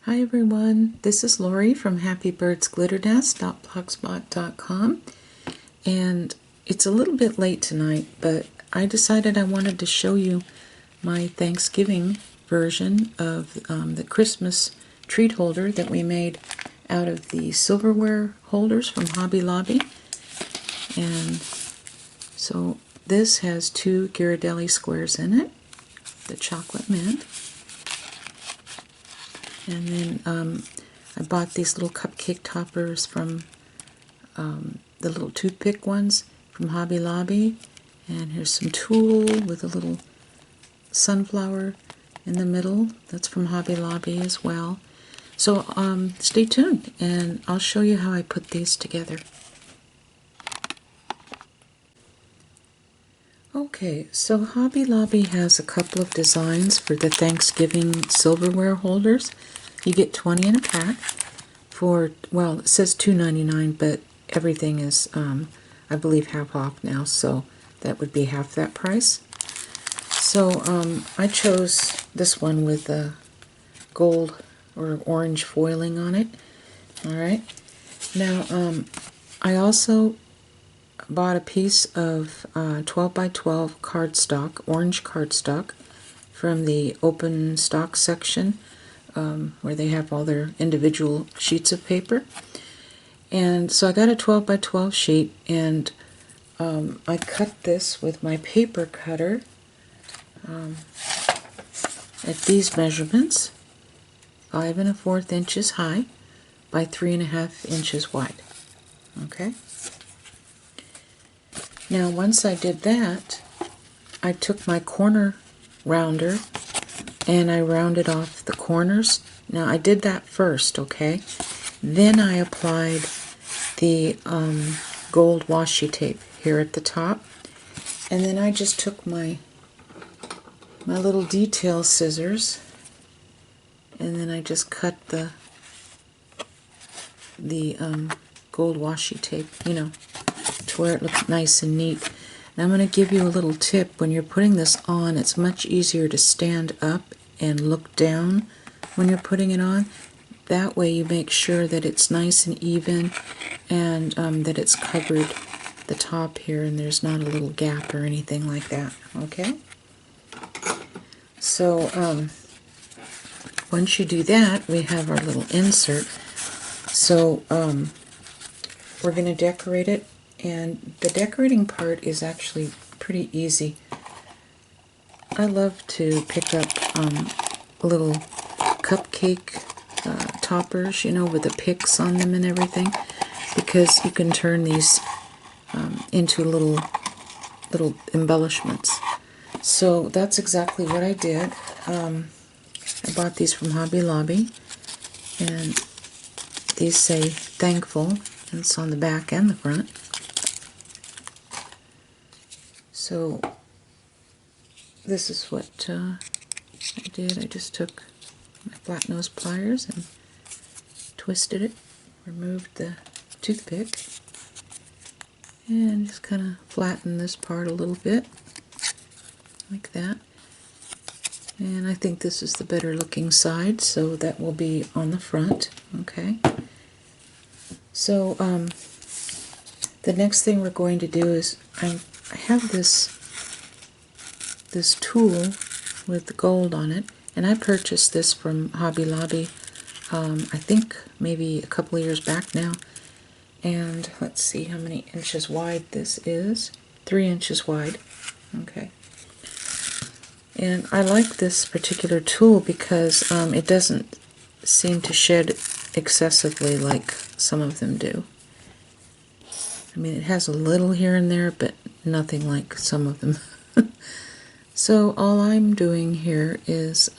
Hi everyone, this is Lori from happybirdsglitternest.blogspot.com, and it's a little bit late tonight, but I decided I wanted to show you my Thanksgiving version of the Christmas treat holder that we made out of the silverware holders from Hobby Lobby. And so this has 2 Ghirardelli squares in it, the chocolate mint. And then I bought these little cupcake toppers from the little toothpick ones from Hobby Lobby. And here's some tulle with a little sunflower in the middle. That's from Hobby Lobby as well. So stay tuned and I'll show you how I put these together. Okay, so Hobby Lobby has a couple of designs for the Thanksgiving silverware holders. You get 20 in a pack for, well, it says $2.99, but everything is, I believe, half off now, so that would be half that price. So I chose this one with the gold or orange foiling on it. Alright, now I also bought a piece of 12 by 12 cardstock, orange cardstock, from the open stock section where they have all their individual sheets of paper. And so I got a 12 by 12 sheet, and I cut this with my paper cutter at these measurements, 5 1/4 inches high by 3 1/2 inches wide. Okay. Now once I did that, I took my corner rounder and I rounded off the corners. Now I did that first, okay? Then I applied the gold washi tape here at the top, and then I just took my little detail scissors, and then I just cut the gold washi tape, you know, to where it looks nice and neat. And I'm going to give you a little tip. When you're putting this on, it's much easier to stand up and look down when you're putting it on. That way you make sure that it's nice and even, and that it's covered the top here and there's not a little gap or anything like that. Okay? So once you do that, we have our little insert. So we're going to decorate it, and the decorating part is actually pretty easy. I love to pick up little cupcake toppers, you know, with the picks on them and everything, because you can turn these into little embellishments. So that's exactly what I did. I bought these from Hobby Lobby, and these say thankful, and it's on the back and the front. So this is what I did. I just took my flat nose pliers and twisted it, removed the toothpick, and just kind of flattened this part a little bit, like that. And I think this is the better looking side, so that will be on the front. Okay. So the next thing we're going to do is I have this tool with the gold on it, and I purchased this from Hobby Lobby I think maybe a couple of years back now. And let's see how many inches wide this is. 3 inches wide. Okay. And I like this particular tool because it doesn't seem to shed excessively like some of them do. I mean, it has a little here and there, but nothing like some of them. So all I'm doing here is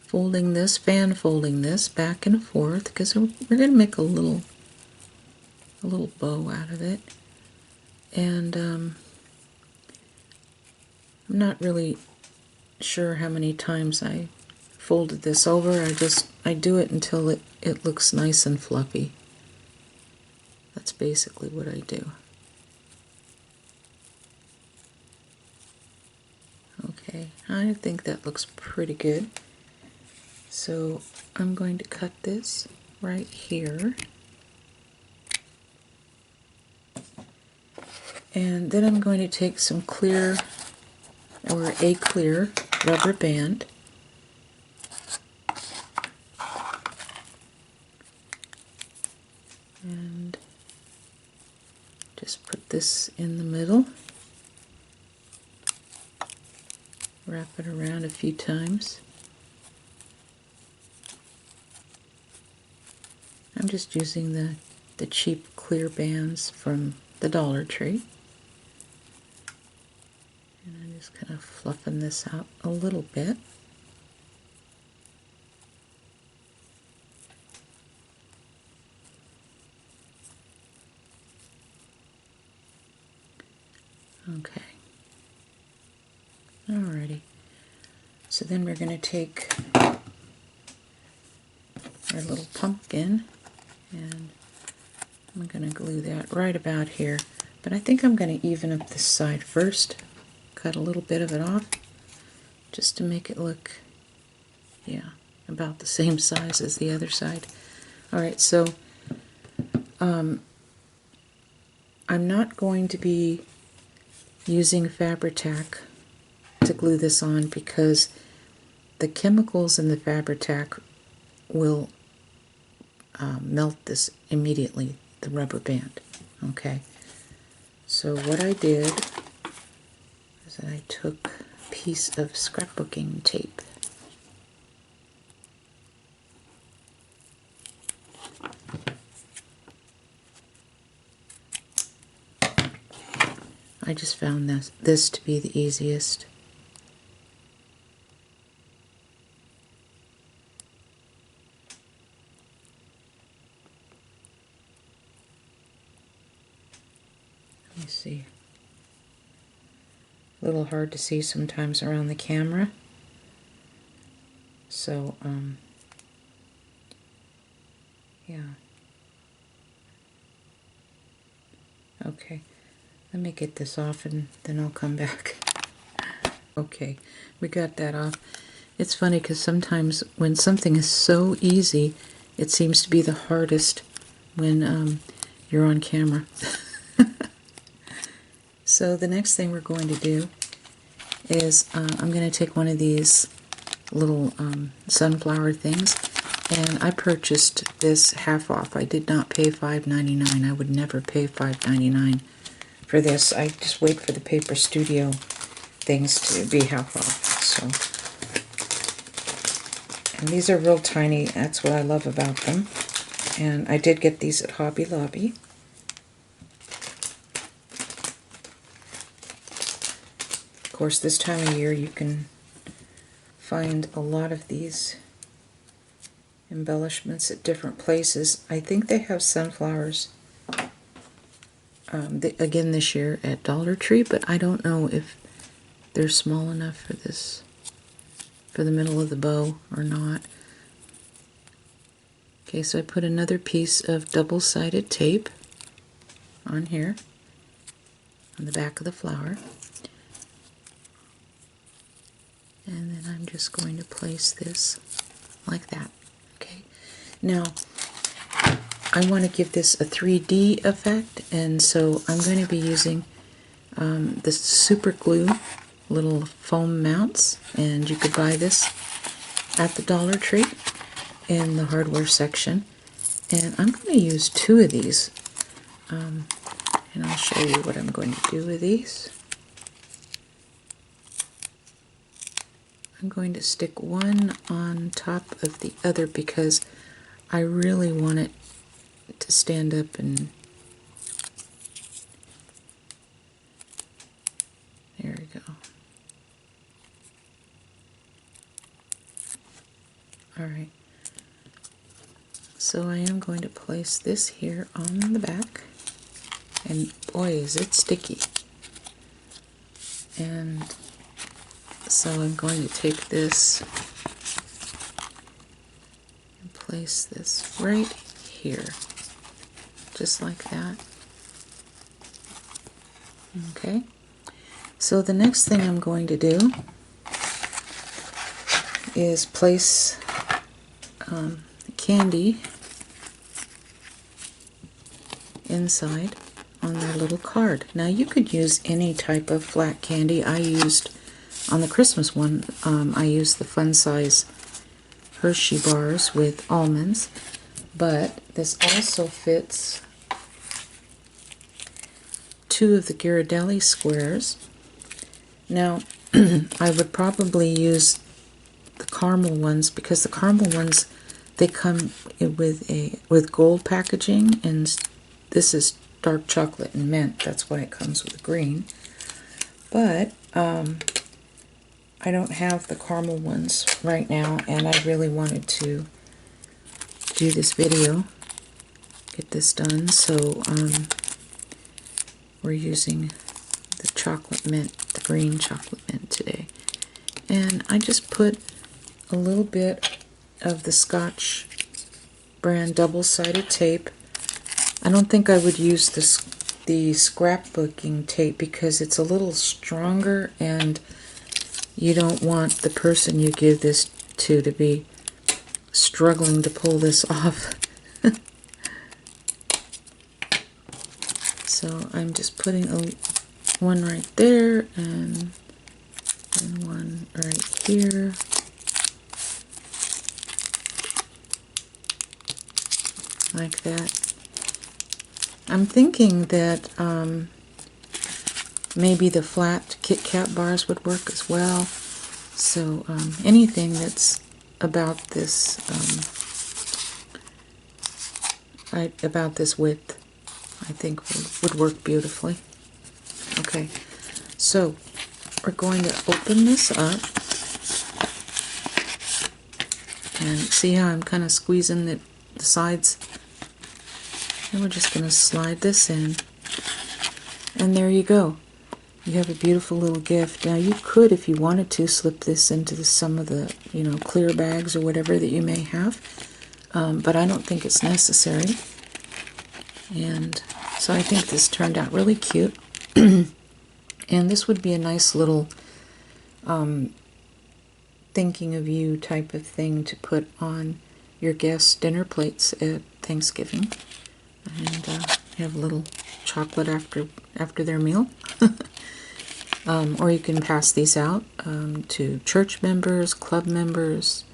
folding this, fan folding this back and forth, because we're going to make a little bow out of it. And I'm not really sure how many times I folded this over. I do it until it looks nice and fluffy. That's basically what I do. Okay, I think that looks pretty good. So I'm going to cut this right here. And then I'm going to take some clear or a clear rubber band and just put this in the middle. Wrap it around a few times. I'm just using the cheap clear bands from the Dollar Tree. And I'm just kind of fluffing this out a little bit. Okay. Alrighty. So then we're going to take our little pumpkin and I'm going to glue that right about here. But I think I'm going to even up this side first. Cut a little bit of it off just to make it look, yeah, about the same size as the other side. Alright, so I'm not going to be using Fabri-Tac to glue this on because the chemicals in the Fabri-Tac will melt this immediately, the rubber band. Okay, so what I did is that I took a piece of scrapbooking tape I just found this to be the easiest. Let me see. A little hard to see sometimes around the camera. So, yeah. Okay. Let me get this off and then I'll come back. Okay, we got that off. It's funny because sometimes when something is so easy, it seems to be the hardest when you're on camera. So the next thing we're going to do is I'm going to take one of these little sunflower things, and I purchased this half off. I did not pay $5.99. I would never pay $5.99 for this. I just wait for the Paper Studio things to be half off. So, and these are real tiny. That's what I love about them. And I did get these at Hobby Lobby. Of course, this time of year you can find a lot of these embellishments at different places. I think they have sunflowers again this year at Dollar Tree, but I don't know if they're small enough for this, for the middle of the bow or not. Okay, so I put another piece of double-sided tape on here, on the back of the flower. And then I'm just going to place this like that. Okay. Now, I want to give this a 3D effect, and so I'm going to be using this super glue little foam mounts, and you could buy this at the Dollar Tree in the hardware section. And I'm going to use 2 of these, and I'll show you what I'm going to do with these. I'm going to stick one on top of the other because I really want it to stand up and there we go. Alright, so I am going to place this here on the back, and boy is it sticky. And so I'm going to take this and place this right here, just like that. Okay, so the next thing I'm going to do is place candy inside on their little card. Now you could use any type of flat candy. I used, on the Christmas one, I used the fun size Hershey bars with almonds, but this also fits 2 of the Ghirardelli squares. Now I would probably use the caramel ones, because the caramel ones, they come with gold packaging, and this is dark chocolate and mint. That's why it comes with green. But I don't have the caramel ones right now, and I really wanted to do this video, get this done, so we're using the chocolate mint, the green chocolate mint today. And I just put a little bit of the Scotch brand double-sided tape. I don't think I would use the scrapbooking tape because it's a little stronger, and you don't want the person you give this to be struggling to pull this off. So I'm just putting one right there and one right here. Like that. I'm thinking that maybe the flat Kit Kat bars would work as well. So anything that's about this width, I think would work beautifully. Okay, so we're going to open this up and see how I'm kind of squeezing the sides. And we're just going to slide this in, and there you go. You have a beautiful little gift. Now you could, if you wanted to, slip this into some of the, clear bags or whatever that you may have, but I don't think it's necessary. And so I think this turned out really cute. And this would be a nice little thinking of you type of thing to put on your guests' dinner plates at Thanksgiving. And have a little chocolate after their meal. Or you can pass these out to church members, club members,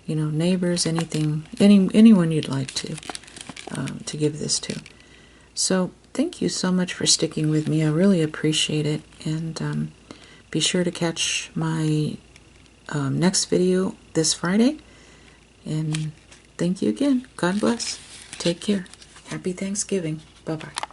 neighbors, anyone you'd like to give this to. So thank you so much for sticking with me. I really appreciate it. And be sure to catch my next video this Friday. And thank you again. God bless. Take care. Happy Thanksgiving. Bye-bye.